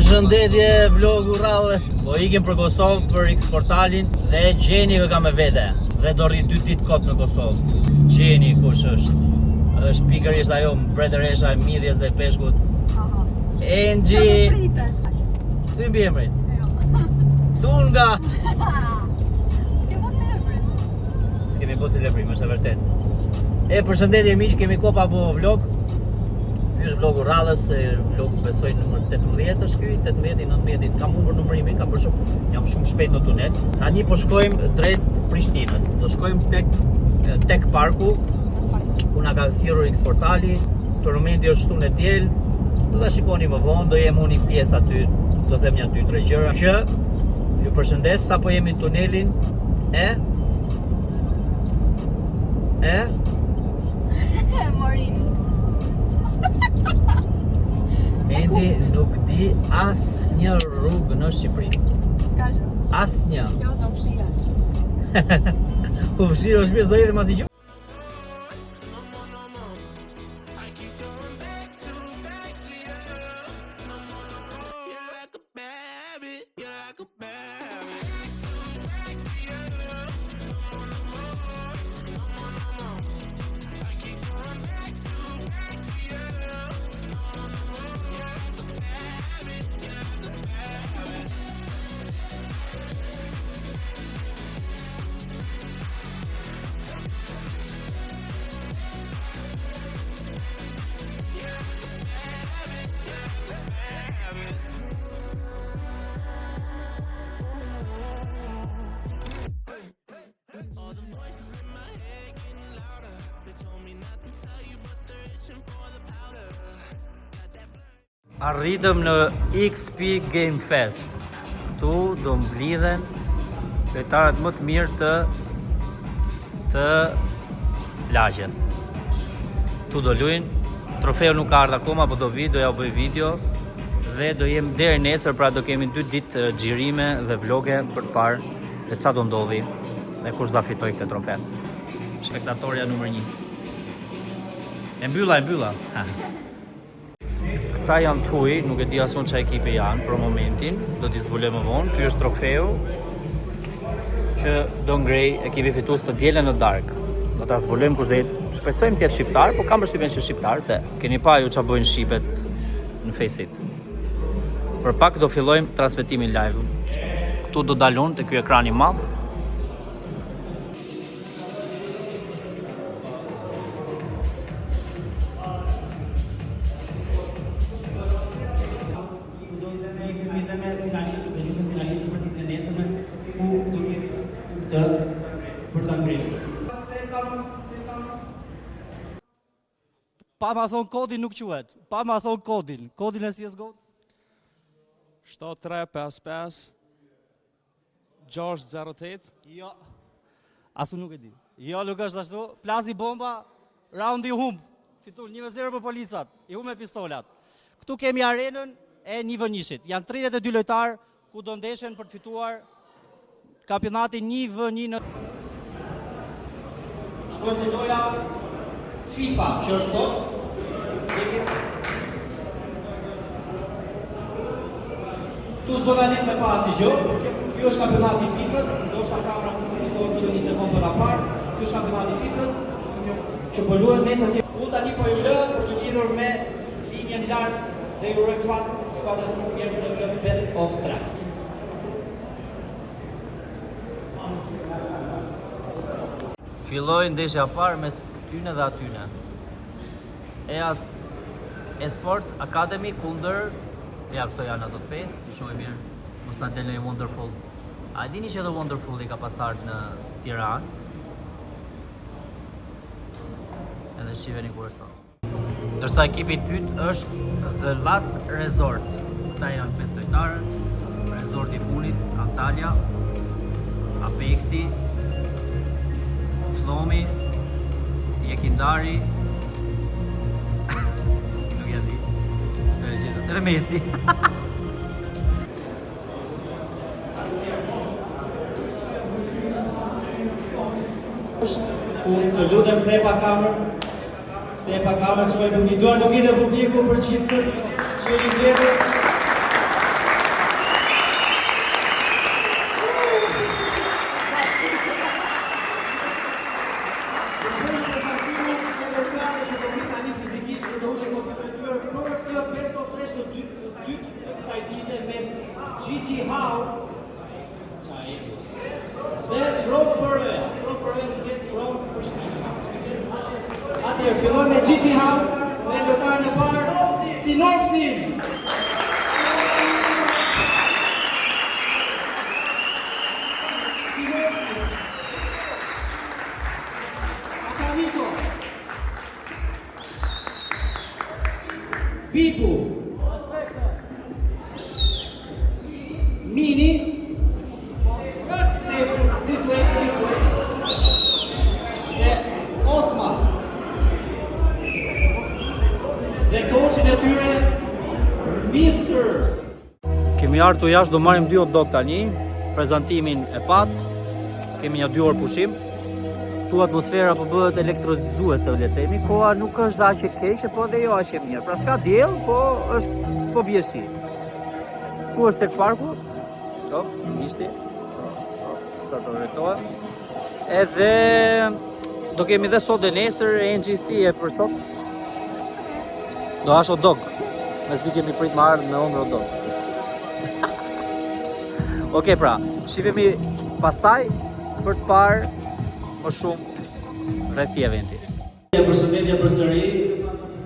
Përshëndetje vlogu rrallë. Po ikim për Kosovë për X-Portalin dhe Gjeni që ka me vete dhe do rri 2 ditë kot në Kosovë. Gjeni kush është? Është pikërisht ajo mbretëresha e midhjes dhe peshkut. Engji. Ty mbi emrin? Tunga. S'kemi po celebrim, është e vërtet. Përshëndetje miq, kemi kopa po vlog. Ky është vlogu rradhës, vlog besoj numër 18 është ky, 18, 19, kam humbur numërimin, kam bërë shumë, jam shumë shpejt në tunel. Tani po shkojmë drejt Prishtinës. Do shkojmë tek parku ku na ka thirrur X-Portali. Për momenti është shtunë e diel. Do ta shikoni më vonë, do jem unë pjesë aty, do them ja 2-3 gjëra. Që ju përshëndes sapo jemi në tunelin Engji nuk di asnjë rrugë në Shqipëri. S'ka gjë. Asnjë. Kjo do fshire. Po fshirë është mirë s'do jemi masi gjë. Arritëm në XP Game Fest. Këtu do mblidhen lojtarët më të mirë të lagjes. Këtu do luajnë. Trofeu nuk ka ardhur akoma, po do vi, do ja bëj video dhe do jem deri nesër, pra do kemi 2 ditë xhirime dhe vloge për të parë se çfarë do ndodhi dhe kush do fitojë këtë trofe. Spektatorja numër 1. E mbylla. Këta janë tuj, nuk e di asun që ekipe janë për momentin, do t'i zbuloj më vonë. Ky është trofeu që do ngrej ekipi fitues të dielën në darkë. Do t'a zbulojmë kush do jetë, shpresojmë të jetë shqiptar, po kam përshtypjen që shqiptar, se keni pa ju ç'a bëjnë shqipet në Faceit. Për pak do fillojmë transmetimin live. Këtu do dalun te ky ekran i madh. Pa ma thonë kodin nuk quhet. Pa ma thonë kodin. Kodin e CSGO? 7355 608. Jo. Asu nuk e di. Jo, nuk është ashtu. Plasi bomba, raundi humb. Fitur 1-0 për policat. I humb me pistolat. Këtu kemi arenën e Nivënishit. Janë 32 lojtarë ku do ndeshen për të fituar kampionatin 1v1 në... Shkojmë të loja FIFA që është sot. Tu s'do galim me pasi gjë. Kjo është kampionati FIFA-s, ndoshta kamera mund të fokusohet vetëm një sekondë për ta parë. Kjo është kampionati FIFA-s që po luhet nesër. Unë tani po i lë për të lidhur me linjën lart dhe i uroj fat skuadrës më të mirë në këtë best of 3. Filloi ndeshja parë mes tyne dhe atyne. EAC Esports Academy kundër, ja këto janë ato të pesë, si shohim mirë, mos ta delë Wonderful. A dini që edhe Wonderful i ka pasar në Tiranë? Edhe shiheni kur sot. Ndërsa ekipi i dytë është The Last Resort. Këta janë 5 lojtarët. Resorti i fundit, Antalya, Apexi, Flomi, Jekindari, nuk ja di, s'ka e gjithë, edhe Messi. Ku të lutem kthej pa kamerë, shkoj për një duar nuk i dhe publiku për qiftë, që një vjetër. Piscina me lojtarin e parë Sinopsin. Acaniso. Pipu. Mini. This way. Dhe Osmas. Dhe coachin e tyre, Mr. Kemi ardhur jashtë, do marrim 2 hot dog tani, prezantimin e pat. Kemi një 2 orë pushim. Tu atmosfera po bëhet elektrizuese, le të themi. Koha nuk është aq e keqe, po dhe jo aq e mirë. Pra s'ka diell, po është s'po bie shi. Tu është tek parku. Do, ishte. Sa do rretohem. Edhe do kemi dhe sot dhe nesër NGC e për sot. Do hash hot dog. Mezi kemi prit më ardhë me ëndër hot dog. Okej, pra, shifemi pastaj për të parë më shumë rreth eventi. Përshëndetje përsëri.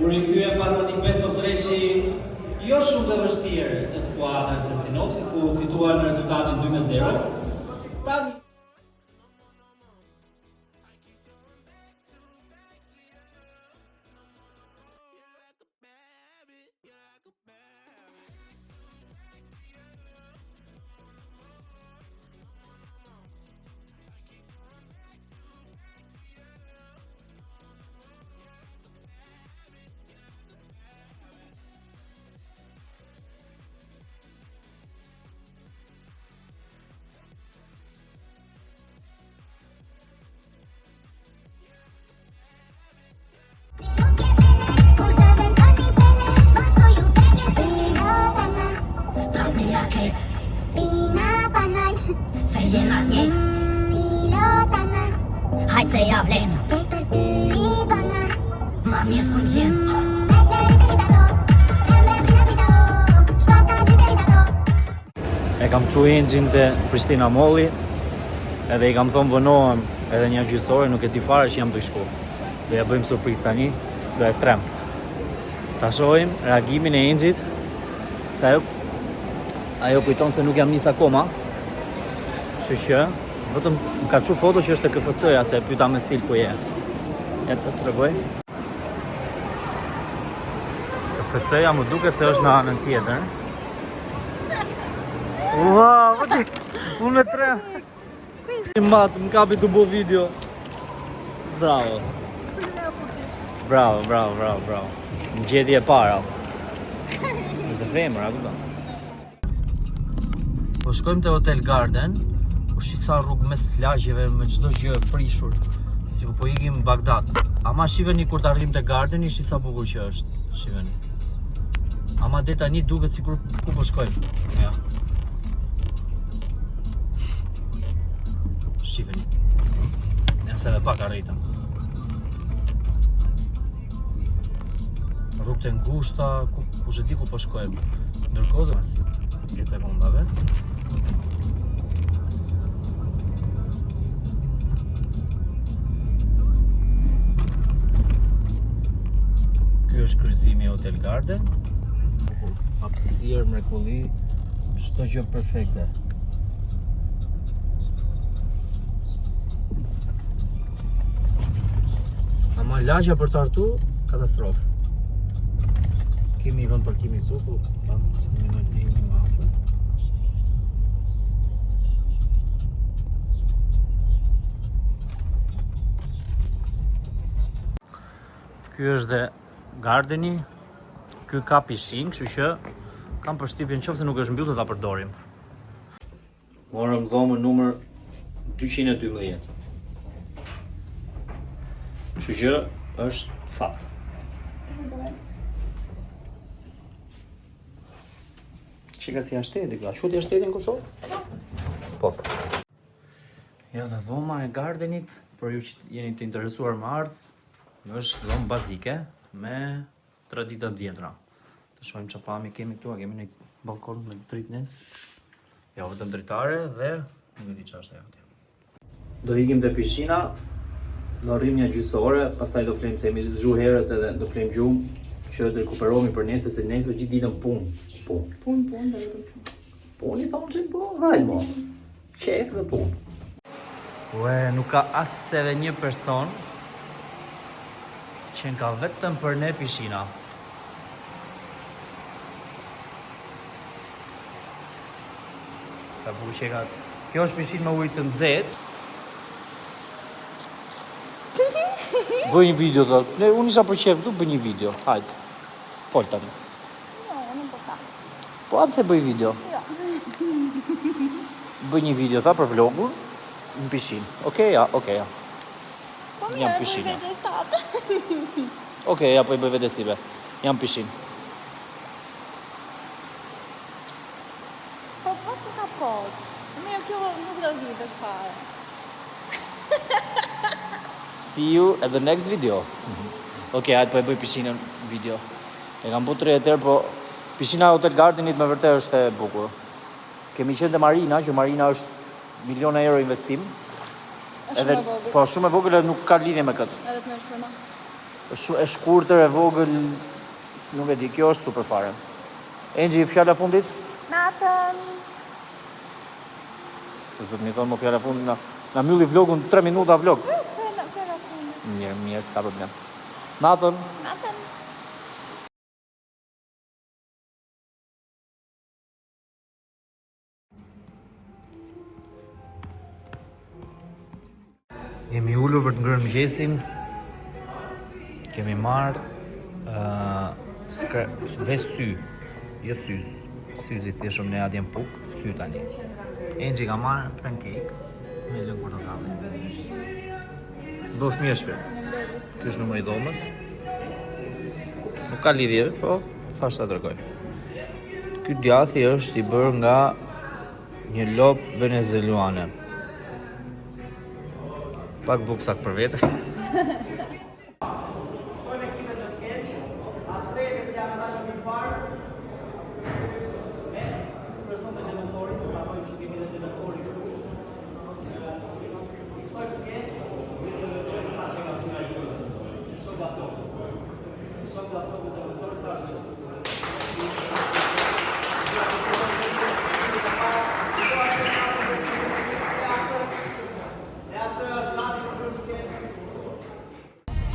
U rikthyem pas atij 5-3-shi jo shumë të vështirë të skuadrës së Sinopsit, ku fituan me rezultatin 2-0. Tani hajtë se javlen ma mirë s'un gjen e kam çu engine te Prishtina Molli, edhe i kam thonë vënohem edhe një gjysore, nuk e di fare që jam duke shku. Do ja bëjmë surprizë tani, do e tremp. Ta shohim reagimin e engjit, se ajo kujton se nuk jam nis akoma. Kështu që vetëm më ka çu foto që është te KFC-ja, se e pyeta me stil ku je. Ja të tregoj. KFC-ja më duket se është në anën tjetër. Wow, unë me tre. Matë, më kapi të bo video. Bravo. Bravo. Në gjetje e para. Është femër, a këto. Po shkojmë te Hotel Garden. Po shisa rrugë mes lagjeve me çdo gjë e prishur. Si po ikim në Bagdad. Ama shiveni kur të arrim te Gardeni, shisa bukur që është. Shiveni. Ama deri tani duket sikur ku po shkojmë. Ja. Shifeni. Nëse edhe pak arritëm. Rrugët e ngushta, kush e di ku po shkojmë. Ndërkohë dhe mas 10 sekondave. Ky është kryqëzimi i Hotel Garden. Hapësirë, mrekulli, çdo gjë perfekte. Ama lagja për të artu, katastrofë. Kemi vend parkimi këtu, s'kemi më afër. Ky është dhe Gardeni, ky ka pishinë, kështu që kam përshtypjen nëse nuk është mbyllur ta përdorim. Morëm dhomën numër 212. Kështu që është fat. Çika si është shteti, a shuti është shteti në Kosovë? Po. Ja dhe dhoma e Gardenit, për ju që jeni të interesuar më ardhë, është dhomë bazike me 3 dita të vjetra. Të shohim çfarë pamje kemi këtu, a kemi një balkon me dritnes. Ja, vetëm dritare dhe nuk e di çfarë është ajo. Do ikim te pishina, Do rrim një gjysore, pastaj do flejmë se jemi zgjuar herët edhe do flejmë gjumë që të rekuperohemi për nesër, se nesër gjithë ditën punë. Punë, dhe vetëm. Punë i thonë që po, hajde mo. Qef dhe punë. Ue, nuk ka aseve një person që ka vetëm për ne pishina. Sa bukur që ka. Kjo është pishinë me ujë të nxehtë. Bëj një video thot. Unë isha për qef këtu, bëj një video. Hajde. Fol tani. Jo, nuk po flas. Po atë se bëj video. Jo. Bëj një video tha për vlogun në pishinë. Okej, ja. Po Jam pishinë. vetes tatë. Okej, ja po i bëj vetes time. Jam pishinë. Po pas nuk ka pot. Mirë, kjo nuk do vitet fare. See you at the next video. Okej, hajde po e bëj pishinën video. E kam bu 3 herë, po pishina e Hotel Gardenit me vërtet është e bukur. Kemi qenë te Marina, që Marina është miliona euro investim. Edhe po shumë e vogël, nuk ka lidhje me këtë. Edhe të më shpërma. Është e shkurtër, e vogël, nuk e di, kjo është super fare. Engji, fjala fundit? Natën. S'do të më thonë më fjala fundit, na mbylli vlogun 3 minuta vlog. Fjala fundit. Mirë, s'ka problem. Natën. Natën. Jemi ullur për të ngrënë mëngjesin. Kemi marrë sy, jo syz. Syzi thjeshëm ne atje në puk, sy tani. Engji ka marrë pancake me lëng portokalli. Bëf mirë shpirt. Ky është numri i dhomës. Nuk ka lidhje, po thash ta tregoj. Ky djathi është i bërë nga një lop venezuelane. Pak buksak për vete.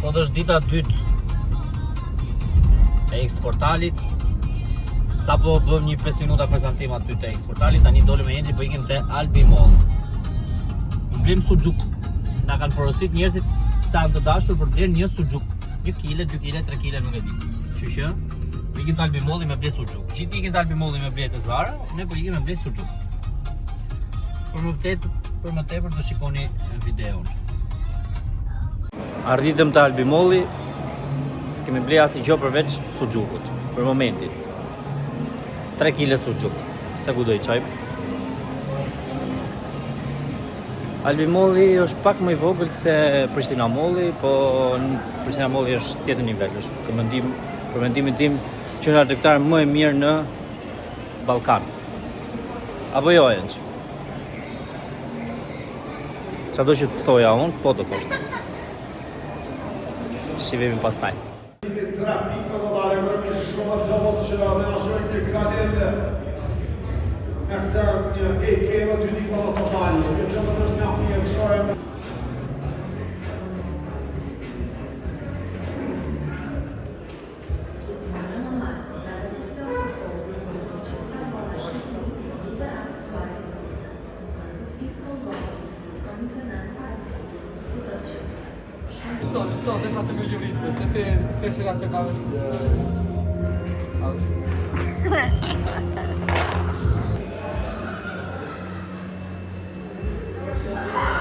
Sot është dita 2 e X-Portalit. Sa po bëm një 5 minuta prezantim aty te X-Portalit, tani dolëm me Engji, po ikim te Albi Mall. Blim suxhuk. Na kanë porosit njerëzit tanë të dashur për të blerë një suxhuk. 1 kg, 2 kg, 3 kg, nuk e di. Kështu që ikim te Albi Mall me ble suxhuk. Gjithë ikin te Albi Mall me ble të Zara, ne po ikim me ble suxhuk. Për më tepër do shikoni videon. Arritëm të Albi Malli, s'kemi ble asnjë gjë përveç suxhukut, për momentin. 3 kg suxhuk, se ku do i çajmë. Albi Malli është pak më i vogël se Prishtina Malli, po Prishtina Malli është tjetër nivel, është për mendimin tim qendra tregtare më e mirë në Ballkan. Apo jo, Enç? Çado që të thoja unë, po të thoshte. Si vemi pastaj. Trafik do dare më shumë të emocionale, ashtu që kalende. Me këtë një kema të dy kolla totale, që do të thonë një shoqë. Só, deixa até meu livro se chegar a te acabar.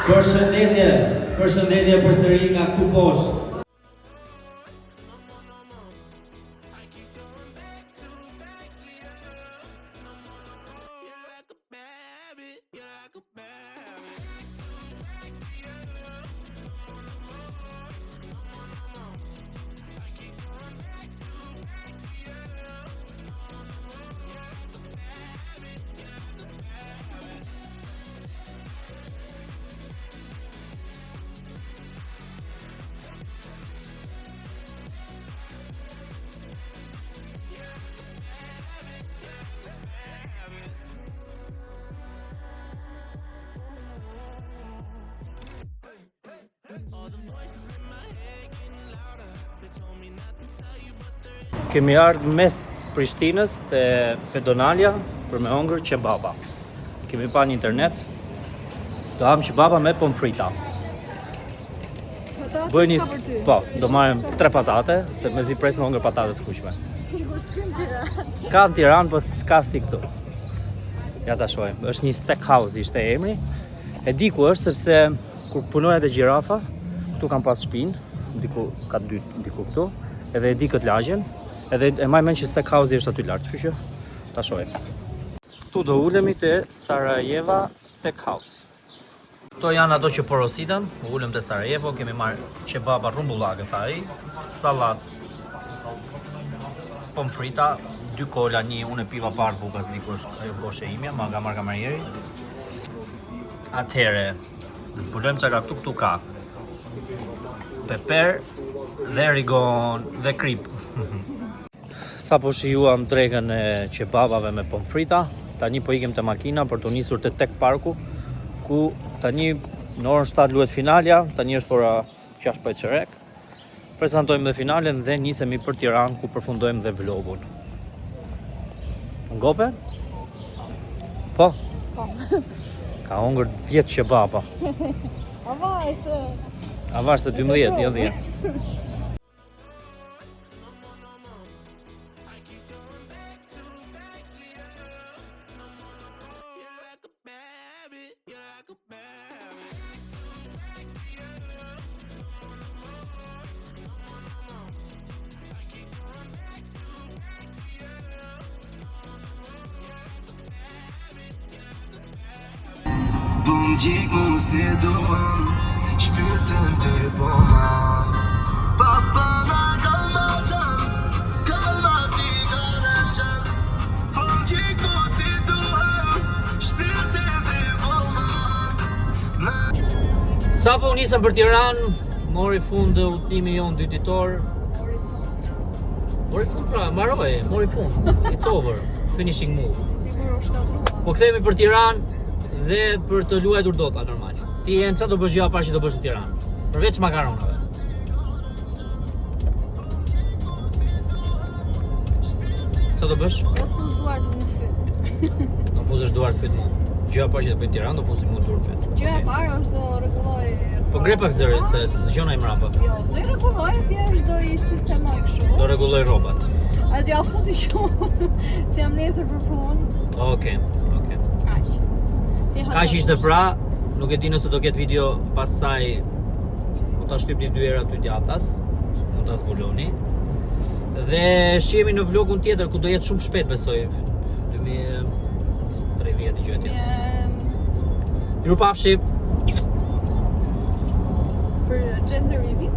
Përshëndetje përsëri nga këtu poshtë. Kemi ardhur mes Prishtinës te Pedonalia për me hongër qebaba. Kemi pa në internet. Do ham qebaba me pomfrita. Bëjni po, do marrim 3 patate, se mezi pres me hongër patate s'kuqme. Sigur s'kem Tiranë. Ka në Tiranë, po s'ka si këtu. Ja ta shohim. Është një steakhouse ishte emri. E di ku është sepse kur punoja te Gjirafa, këtu kam pas shtëpinë, diku ka 2 diku këtu, edhe e di këtë lagjen. Edhe e maj mend që steakhouse është aty lart, kështu që ta shohim. Këtu do ulemi te Sarajeva Steakhouse. Këto janë ato që porositëm, ulem te Sarajevo, kemi marrë qebaba rumbullake fa ai, sallat, pomfrita, 2 kola, një unë e piva parë bukas diku është ajo boshe imja, ma nga marrë kamarjeri. Atëhere, zbulojmë që ka këtu ka peper, dhe rigon, dhe krip. Sa po shijuam tregën e qebabave me pomfrita, tani po ikem te makina për të nisur te tek parku, ku tani në orën 7 luhet finalja, tani është ora 6:15. Prezantojmë dhe finalen dhe nisemi për Tiranë ku përfundojmë dhe vlogun. Ngope? Po. Po. Ka hongër 10 qebaba. A vashtë 12, jo 10. Bum gjikun se duham, shpirtën të boman. Papa nga kalma qan, kalma ti karen qan. Bum gjikun se duham, shpirtën të boman. Sa po nisëm për Tiranë, mori fund udhëtimi jon dytitor. Mori fund pra, mbaroi, mori fund. It's over. Finishing move. Sigur u shkatrua. Po kthehemi për Tiranë dhe për të luajtur dota normal. Ti e çfarë do bësh ja parë që do bësh në Tiranë? Përveç makaronave. Çfarë do bësh? Do fuz duart në fyt. Do fuzësh duart fyt mua. Gjëja parë që do bëj në Tiranë do fusim mua duart fyt. Gjëja e parë është do rregulloj. Po ngre pak zërin se s'dëgjona im rrapa. Jo, do i rregulloj, thjesht do i sistemoj kështu. Do rregulloj rrobat. A do ja fuzi shumë. Si jam nesër për punë. Okej. Kaq. Kaq ishte pra, nuk e di nëse do ketë video pas saj. Mund ta shtypni 2 herë aty djathtas, mund ta zbuloni. Dhe shihemi në vlogun tjetër ku do jetë shumë shpejt besoj. 2030 gjë tjetër. Ju pafshi. Për gender review.